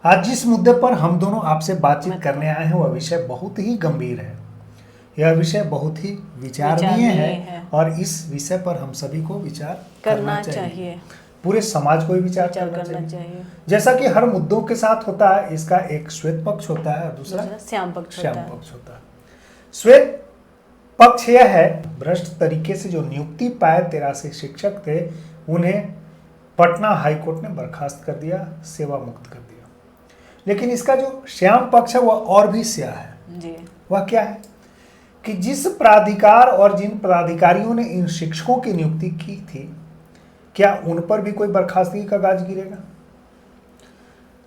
आज जिस मुद्दे पर हम दोनों आपसे बातचीत करने आए हैं वह विषय बहुत ही गंभीर है। यह विषय बहुत ही विचारणीय है और इस विषय पर हम सभी को विचार करना चाहिए। पूरे समाज को भी विचार करना चाहिए। जैसा कि हर मुद्दों के साथ होता है, इसका एक श्वेत पक्ष होता है और दूसरा श्याम पक्ष होता है। श्वेत पक्ष यह है, भ्रष्ट तरीके से जो नियुक्ति पाए 83 शिक्षक थे, उन्हें पटना हाईकोर्ट ने बर्खास्त कर दिया, सेवा मुक्त कर दिया। लेकिन इसका जो श्याम पक्ष है वह और भी स्याह है जी। वह क्या है कि जिस प्राधिकार और जिन पदाधिकारियों ने इन शिक्षकों की नियुक्ति की थी, क्या उन पर भी कोई बर्खास्तगी का गाज गिरेगा?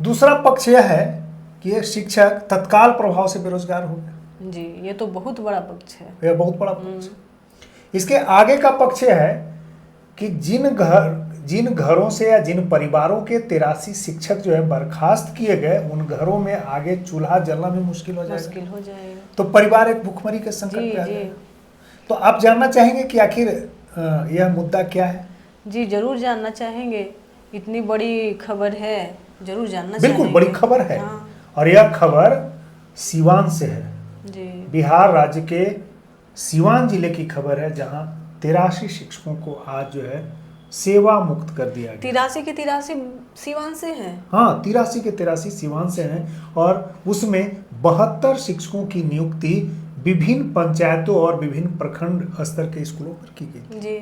दूसरा पक्ष यह है कि ये शिक्षक तत्काल प्रभाव से बेरोजगार हो गए। जी, ये तो बहुत बड़ा पक्ष है। यह बहुत बड़ा पक्ष है। इसके आगे का पक्ष यह है कि जिन घरों से या जिन परिवारों के 83 शिक्षक जो है बर्खास्त किए गए, उन घरों में आगे चूल्हा जलना भी मुश्किल हो जाएगा। तो परिवार एक भूखमरी के संकट में आ जाएगा। तो आप जानना चाहेंगे कि आखिर यह मुद्दा क्या है? जी, जरूर जानना चाहेंगे। इतनी बड़ी खबर है, जरूर जानना बिल्कुल बड़ी खबर है। हाँ। और यह खबर सीवान से है जी। बिहार राज्य के सीवान जिले की खबर है, जहां 83 शिक्षकों को आज जो है सेवा मुक्त कर दिया गया। 83 के 83 सीवान से हैं। हाँ, 83 के 83 सीवान से हैं और उसमें 72 शिक्षकों की नियुक्ति विभिन्न पंचायतों और विभिन्न प्रखंड स्तर के स्कूलों पर की गई जी।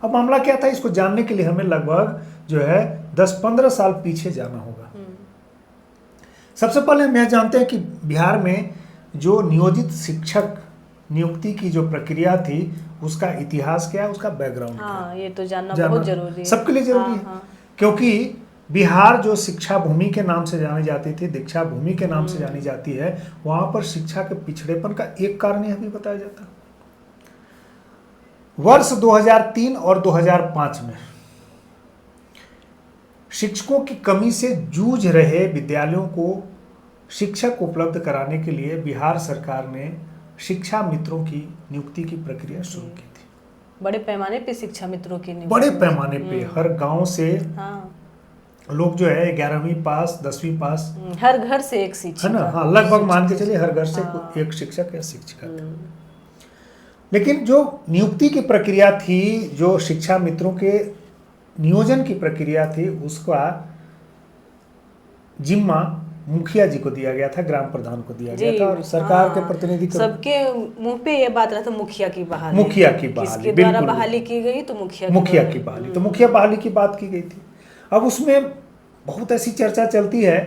अब मामला क्या था, इसको जानने के लिए हमें लगभग जो है 10-15 साल पीछे जाना होगा। सबसे पहले हम यह जानते हैं कि बिहार में जो नियोजित शिक्षक नियुक्ति की जो प्रक्रिया थी, उसका इतिहास क्या है, उसका बैकग्राउंड क्या है। ये तो जानना बहुत जरूरी है, सबके लिए जरूरी है। क्योंकि बिहार जो शिक्षा भूमि के नाम से जानी जाती थी, दीक्षा भूमि के नाम से जानी जाती है, वहां पर शिक्षा के पिछड़ेपन का एक कारण यह भी बताया जाता है। वर्ष 2003 और 2005 में शिक्षकों की कमी से जूझ रहे विद्यालयों को शिक्षक उपलब्ध कराने के लिए बिहार सरकार ने शिक्षा मित्रों की नियुक्ति की प्रक्रिया शुरू की थी। बड़े पैमाने पे शिक्षा मित्रों की नियुक्ति, बड़े पैमाने पे हर गांव से लोग जो है 11वीं पास 10वीं पास, हर घर से एक शिक्षक है ना। हाँ, लगभग मान के चलिए हर घर से एक शिक्षक या शिक्षिका। लेकिन जो नियुक्ति की प्रक्रिया थी, जो शिक्षा मित्रों के नियोजन की प्रक्रिया थी, उसका जिम्मा मुखिया जी को दिया गया था, ग्राम प्रधान को दिया गया था और सरकार के प्रतिनिधि सबके मुंह पे ये बात रहता, मुखिया की बहाली, किसके द्वारा बहाली की गई तो मुखिया की बहाली, तो मुखिया बहाली की बात की गई थी। अब उसमें बहुत ऐसी चर्चा चलती है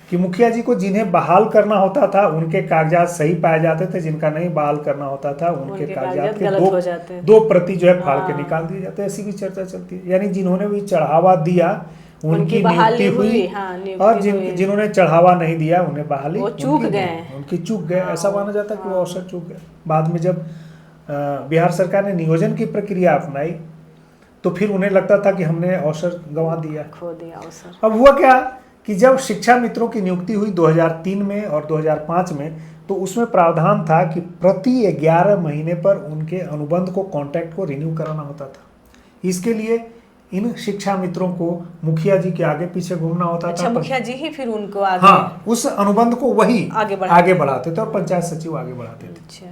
कि मुखिया जी को जिन्हें बहाल करना होता था उनके कागजात सही पाए जाते थे, जिनका नहीं बहाल करना होता था उनके कागजात के दो प्रति जो है फाड़ के निकाल दिए जाते, ऐसी भी चर्चा चलती है। यानी जिन्होंने भी चढ़ावा दिया उनकी नियुक्ति हुई, और जिन्होंने चढ़ावा नहीं दिया उन्हें बहाली उनकी चूक गए। ऐसा माना जाता है कि वो अवसर चूक गए। बाद में जब बिहार सरकार ने नियोजन की प्रक्रिया अपनाई तो फिर उन्हें लगता था कि हमने अवसर गंवा दिया, खो दिया अवसर। अब हुआ क्या कि जब शिक्षा मित्रों की नियुक्ति हुई 2003 में और 2005 में, तो उसमें प्रावधान था कि प्रति 11 महीने पर उनके अनुबंध को, कॉन्ट्रैक्ट को रिन्यू कराना होता था। इसके लिए इन शिक्षा मित्रों को मुखिया जी के आगे पीछे घूमना होता था। मुखिया जी ही फिर उनको आगे, हाँ, उस अनुबंध को वही आगे बढ़ाते थे और पंचायत सचिव आगे बढ़ाते थे।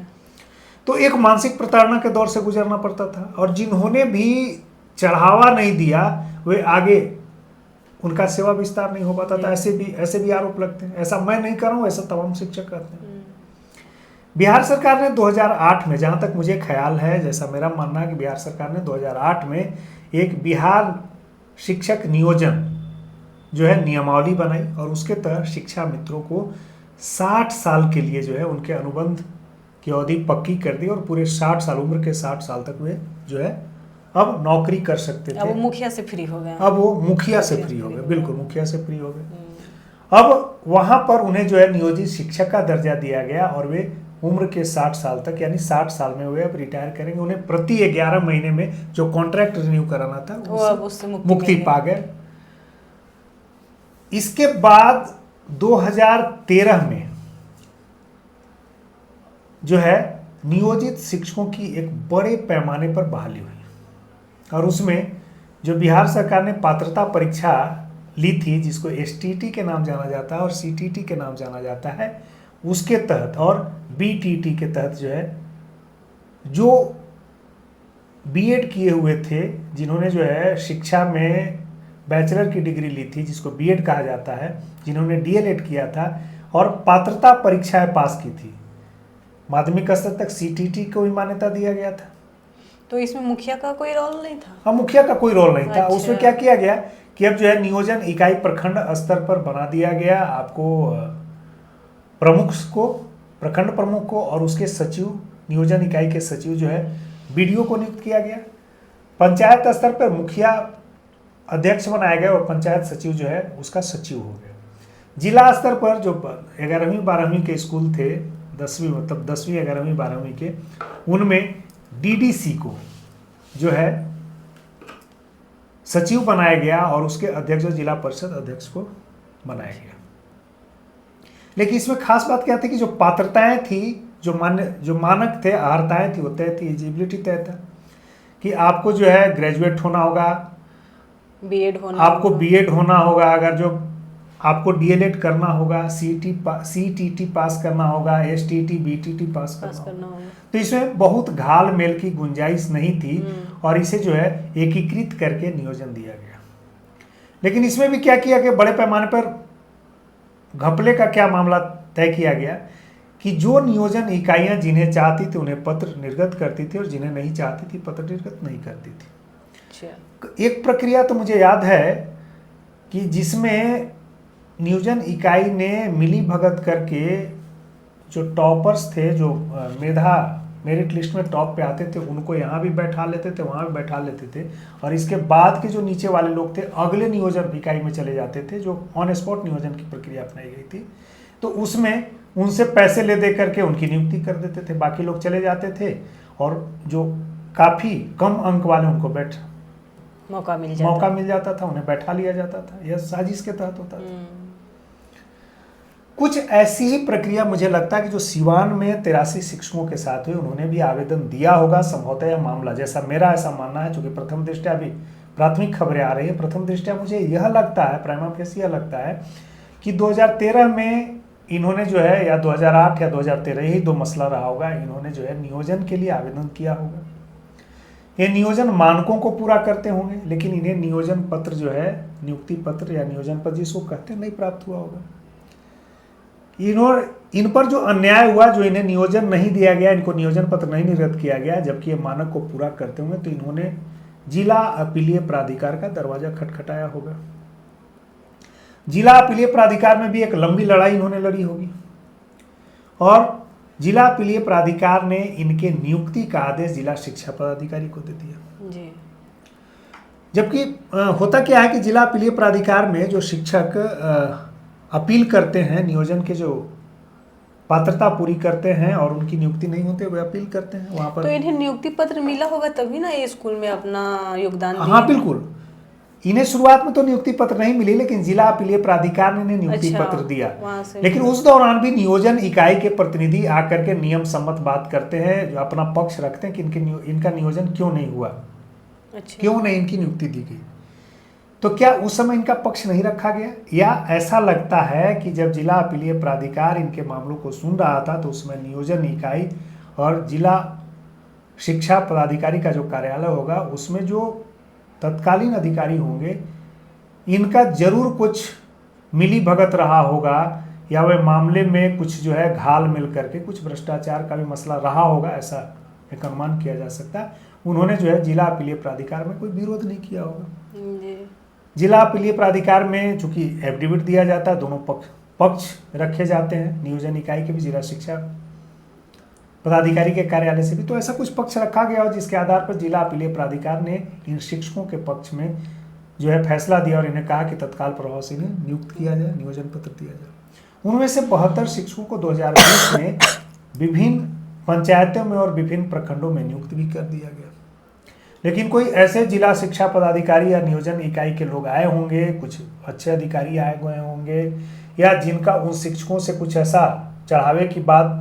तो एक मानसिक प्रताड़ना के दौर से गुजरना पड़ता था और जिन्होंने भी चढ़ावा नहीं दिया वे आगे, उनका सेवा विस्तार नहीं हो पाता था। ऐसे भी आरोप लगते हैं। ऐसा मैं नहीं कर रहा हूँ, ऐसा तमाम शिक्षक कहते हैं। बिहार सरकार ने 2008 में, जहां तक मुझे ख्याल है, जैसा मेरा मानना है कि बिहार सरकार ने 2008 में एक बिहार शिक्षक नियोजन जो है नियमावली बनाई और उसके तहत शिक्षा मित्रों को 60 साल के लिए जो है उनके अनुबंध की अवधि पक्की कर दी और पूरे 60 साल, उम्र के 60 साल तक वे जो है अब नौकरी कर सकते थे। अब वो मुखिया से फ्री हो गए। बिल्कुल मुखिया से फ्री हो गए। अब वहां पर उन्हें जो है नियोजित शिक्षक का दर्जा दिया गया और वे उम्र के 60 साल तक, यानी 60 साल में वे अब रिटायर करेंगे। उन्हें प्रति 11 महीने में जो कॉन्ट्रैक्ट रिन्यू कराना था उससे मुक्ति पा गए। इसके बाद 2013 में जो है नियोजित शिक्षकों की एक बड़े पैमाने पर बहाली हुई और उसमें जो बिहार सरकार ने पात्रता परीक्षा ली थी, जिसको एसटीटी के नाम जाना जाता है और सीटीटी के नाम जाना जाता है, उसके तहत और बीटीटी के तहत जो है, जो बीएड किए हुए थे, जिन्होंने जो है शिक्षा में बैचलर की डिग्री ली थी, जिसको बीएड कहा जाता है, जिन्होंने डीएलएड किया था और पात्रता परीक्षाएं पास की थी, माध्यमिक स्तर तक सीटीटी को भी मान्यता दिया गया था। तो इसमें मुखिया का कोई रोल नहीं था? हाँ, मुखिया का कोई रोल नहीं था। अच्छा। उसमें क्या किया गया कि अब जो है नियोजन इकाई प्रखंड स्तर पर बना दिया गया। आपको प्रमुख को, प्रखंड प्रमुख को और उसके सचिव, नियोजन इकाई के सचिव जो है बीडीओ को नियुक्त किया गया। पंचायत स्तर पर मुखिया अध्यक्ष बनाया गया और पंचायत सचिव जो है उसका सचिव हो गया। जिला स्तर पर जो 11वीं 12वीं के स्कूल थे, 10वीं मतलब 10वीं 11वीं 12वीं के, उनमें डीडीसी को जो है सचिव बनाया गया और उसके अध्यक्ष और जिला परिषद अध्यक्ष को बनाया गया। लेकिन इसमें खास बात क्या थी कि जो पात्रताएं थी, जो मानक थे, अर्हताएं थी, वो तय थी, एलिजिबिलिटी तय था कि आपको जो है ग्रेजुएट होना होगा, आपको बीएड होना होगा, अगर जो आपको डीएलएड करना होगा, सीटीटी पास करना होगा, एसटीटी बीटीटी पास करना होगा। तो इसमें बहुत घाल मेल की गुंजाइश नहीं थी और इसे जो है एकीकृत करके नियोजन दिया गया। लेकिन इसमें भी क्या किया गया, बड़े पैमाने पर घपले का क्या मामला तय किया गया कि जो नियोजन इकाइयां जिन्हें चाहती थी उन्हें पत्र निर्गत करती थी और जिन्हें नहीं चाहती थी पत्र निर्गत नहीं करती थी। एक प्रक्रिया तो मुझे याद है कि जिसमें नियोजन इकाई ने मिली भगत करके जो टॉपर्स थे, जो मेरिट लिस्ट में टॉप पे आते थे, उनको यहाँ भी बैठा लेते थे, वहाँ भी बैठा लेते थे और इसके बाद के जो नीचे वाले लोग थे अगले नियोजन इकाई में चले जाते थे, जो ऑन स्पॉट नियोजन की प्रक्रिया अपनाई गई थी। तो उसमें उनसे पैसे ले दे करके उनकी नियुक्ति कर देते थे, बाकी लोग चले जाते थे और जो काफ़ी कम अंक वाले उनको मौका मिल जाता था, उन्हें बैठा लिया जाता था। यह साजिश के तहत होता था। कुछ ऐसी ही प्रक्रिया मुझे लगता है कि जो सिवान में 83 शिक्षकों के साथ हुई, उन्होंने भी आवेदन दिया होगा। संभवतः यह मामला, जैसा मेरा ऐसा मानना है, चूंकि प्रथम दृष्टया अभी प्राथमिक खबरें आ रही है, प्रथम दृष्टया मुझे यह लगता है, प्राइमा फेसी यह लगता है कि 2013 में इन्होंने जो है, या 2008 या 2013, यही दो मसला रहा होगा, इन्होंने जो है नियोजन के लिए आवेदन किया होगा। ये नियोजन मानकों को पूरा करते होंगे, लेकिन इन्हें नियोजन पत्र जो है, नियुक्ति पत्र या नियोजन पत्र जिसको कहते हैं, नहीं प्राप्त हुआ होगा। इन पर जो अन्याय हुआ, जो इन्हें नियोजन नहीं दिया गया, इनको नियोजन पत्र नहीं निर्गत किया गया, जबकि ये मानक को पूरा करते होंगे, तो इन्होंने जिला अपीलीय प्राधिकार का दरवाजा खटखटाया होगा। जिला अपीलीय प्राधिकार में भी एक लंबी लड़ाई इन्होंने लड़ी होगी और जिला अपीलीय प्राधिकार ने इनके नियुक्ति का आदेश जिला शिक्षा पदाधिकारी को दे दिया जी। जबकि होता क्या है कि जिला अपीलीय प्राधिकार में जो शिक्षक अपील करते हैं, नियोजन के जो पात्रता पूरी करते हैं और उनकी नियुक्ति नहीं होती, वे अपील करते हैं वहाँ पर। तो इन्हें नियुक्ति पत्र मिला होगा तभी ना ये स्कूल में अपना योगदान दिया। हाँ बिल्कुल, इन्हें शुरुआत में तो नियुक्ति पत्र नहीं मिली, लेकिन जिला अपीलीय प्राधिकार ने नियुक्ति पत्र दिया। लेकिन उस दौरान भी नियोजन इकाई के प्रतिनिधि आकर के नियम सम्मत बात करते हैं, जो अपना पक्ष रखते हैं कि इनका नियोजन क्यों नहीं हुआ, क्यों नहीं इनकी नियुक्ति दी गई। तो क्या उस समय इनका पक्ष नहीं रखा गया, या ऐसा लगता है कि जब जिला अपीलीय प्राधिकार इनके मामलों को सुन रहा था तो उसमें नियोजन इकाई और जिला शिक्षा पदाधिकारी का जो कार्यालय होगा, उसमें जो तत्कालीन अधिकारी होंगे, इनका जरूर कुछ मिली भगत रहा होगा, या वह मामले में कुछ जो है घाल मिल करके कुछ भ्रष्टाचार का भी मसला रहा होगा, ऐसा एक अनुमान किया जा सकता है। उन्होंने जो है जिला अपीलीय प्राधिकार में कोई विरोध नहीं किया होगा। जिला अपीलीय प्राधिकार में चूंकि एफिडेविट दिया जाता है, दोनों पक्ष रखे जाते हैं, नियोजन इकाई के भी, जिला शिक्षा पदाधिकारी के कार्यालय से भी, तो ऐसा कुछ पक्ष रखा गया और जिसके आधार पर जिला अपीलीय प्राधिकार ने इन शिक्षकों के पक्ष में जो है फैसला दिया और इन्हें कहा कि तत्काल प्रभाव से इन्हें नियुक्त किया जाए, नियोजन पत्र दिया जाए। उनमें से 72 शिक्षकों को 2020 में विभिन्न पंचायतों में और विभिन्न प्रखंडों में नियुक्त भी कर दिया गया। लेकिन कोई ऐसे जिला शिक्षा पदाधिकारी या नियोजन इकाई के लोग आए होंगे, कुछ अच्छे अधिकारी आए हुए होंगे, या जिनका उन शिक्षकों से कुछ ऐसा चढ़ावे की बात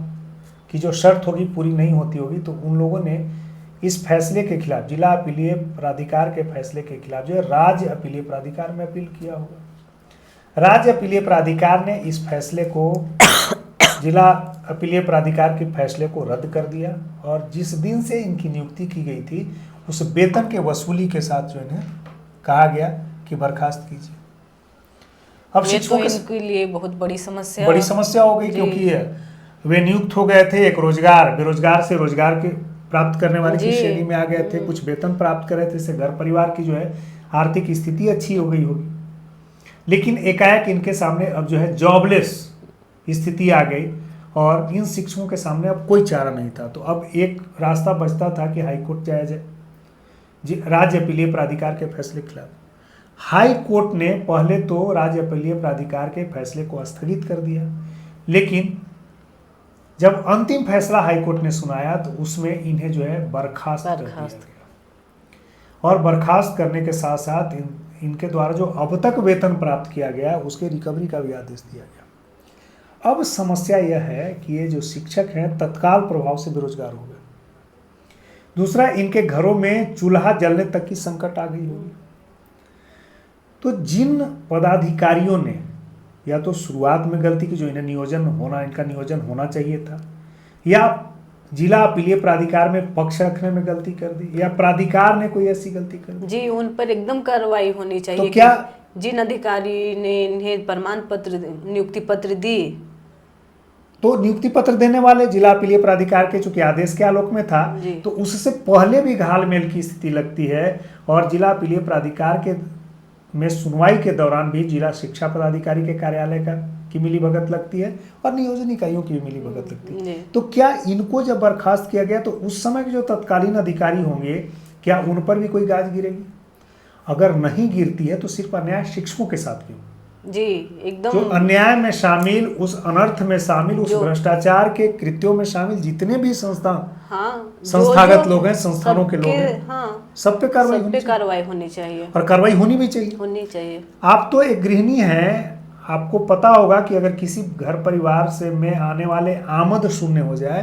की जो शर्त होगी पूरी नहीं होती होगी, तो उन लोगों ने इस फैसले के खिलाफ, जिला अपीलीय प्राधिकार के फैसले के खिलाफ जो है राज्य अपीलीय प्राधिकार में अपील किया होगा। राज्य अपीलीय प्राधिकार ने इस फैसले को जिला अपीलीय प्राधिकार के फैसले को रद्द कर दिया और जिस दिन से इनकी नियुक्ति की गई थी उस वेतन के वसूली के साथ जो इन्हें कहा गया कि बर्खास्त कीजिए। अब शिक्षकों तो इनके लिए बहुत बड़ी समस्या हो गई, क्योंकि वे नियुक्त हो गए थे, एक रोजगार बेरोजगार से रोजगार के प्राप्त करने वाले की श्रेणी में आ गए थे, कुछ वेतन प्राप्त कर रहे थे, इससे घर परिवार की जो है आर्थिक स्थिति अच्छी हो गई होगी। लेकिन एकाएक इनके सामने अब जो है जॉबलेस स्थिति आ गई और इन शिक्षकों के सामने अब कोई चारा नहीं था। तो अब एक रास्ता बचता था कि हाईकोर्ट जाया जाए राज्य अपीलीय प्राधिकार के फैसले के खिलाफ। हाई कोर्ट ने पहले तो राज्य अपीलीय प्राधिकार के फैसले को स्थगित कर दिया, लेकिन जब अंतिम फैसला हाई कोर्ट ने सुनाया तो उसमें इन्हें जो है बर्खास्त कर दिया गया और बर्खास्त करने के साथ साथ इनके द्वारा जो अब तक वेतन प्राप्त किया गया उसके रिकवरी का भी आदेश दिया गया। अब समस्या यह है कि ये जो शिक्षक हैं तत्काल प्रभाव से बेरोजगार हो गए। दूसरा, इनके घरों में चूल्हा जलने तक की संकट आ गई होगी। तो जिन पदाधिकारियों ने या तो शुरुआत में गलती की, जो इनका नियोजन होना चाहिए था, या जिला अपीलीय प्राधिकार में पक्ष रखने में गलती कर दी, या प्राधिकार ने कोई ऐसी गलती कर दी, जी उन पर एकदम कार्रवाई होनी चाहिए। तो क्या जिन अधिकारी ने इन्हें प्रमाण पत्र नियुक्ति पत्र दी, तो नियुक्ति पत्र देने वाले जिला अपीलीय प्राधिकार के चूंकि आदेश के आलोक में था, तो उससे पहले भी घालमेल की स्थिति लगती है और जिला अपीलीय प्राधिकार के में सुनवाई के दौरान भी जिला शिक्षा पदाधिकारी के कार्यालय की मिलीभगत लगती है और नियोजन इकाइयों की भी मिलीभगत लगती है। तो क्या इनको जब बर्खास्त किया गया तो उस समय के जो तत्कालीन अधिकारी होंगे, क्या उन पर भी कोई गाज गिरेगी? अगर नहीं गिरती है तो सिर्फ अन्याय शिक्षकों के साथ क्यों? जी एकदम, जो अन्याय में शामिल, उस अनर्थ में शामिल, उस भ्रष्टाचार के कृत्यों में शामिल जितने भी संस्थागत लोग हैं, संस्थानों के लोग हैं, सब पे कार्रवाई होनी चाहिए और कार्रवाई होनी भी चाहिए। आप तो एक गृहिणी हैं, आपको पता होगा कि अगर किसी घर परिवार से में आने वाले आमद शून्य हो जाए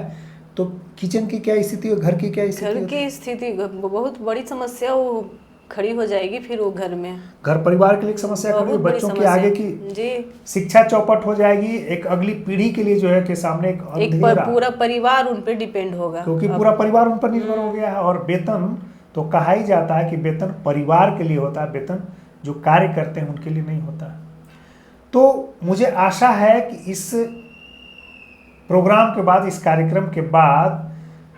तो किचन की क्या स्थिति है, घर की क्या स्थिति है? घर की स्थिति बहुत बड़ी समस्या वो खड़ी हो जाएगी। फिर वो घर परिवार के लिए एक समस्या खड़ी हो, बच्चों की आगे की शिक्षा चौपट हो जाएगी। एक अगली पीढ़ी के लिए जो है के सामने एक पूरा परिवार उन पर डिपेंड होगा, क्योंकि पूरा परिवार उन पर निर्भर हो गया है। और वेतन तो कहा ही जाता है कि वेतन परिवार के लिए होता है, वेतन जो कार्य करते हैं उनके लिए नहीं होता। तो मुझे आशा है कि इस प्रोग्राम के बाद, इस कार्यक्रम के बाद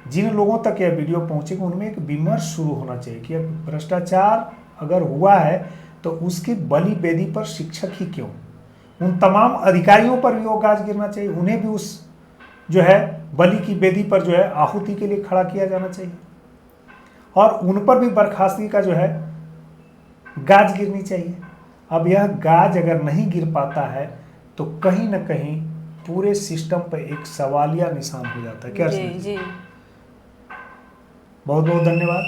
जिन लोगों तक यह वीडियो पहुंचेगा उनमें एक विमर्श शुरू होना चाहिए कि भ्रष्टाचार अगर हुआ है तो उसकी बलि बेदी पर शिक्षक ही क्यों, उन तमाम अधिकारियों पर भी वो गाज गिरना चाहिए, उन्हें भी उस जो है बलि की बेदी पर जो है आहुति के लिए खड़ा किया जाना चाहिए और उन पर भी बर्खास्तगी का जो है गाज गिरनी चाहिए। अब यह गाज अगर नहीं गिर पाता है तो कहीं ना कहीं पूरे सिस्टम पर एक सवालिया निशान हो जाता है। क्या जी। बहुत बहुत धन्यवाद।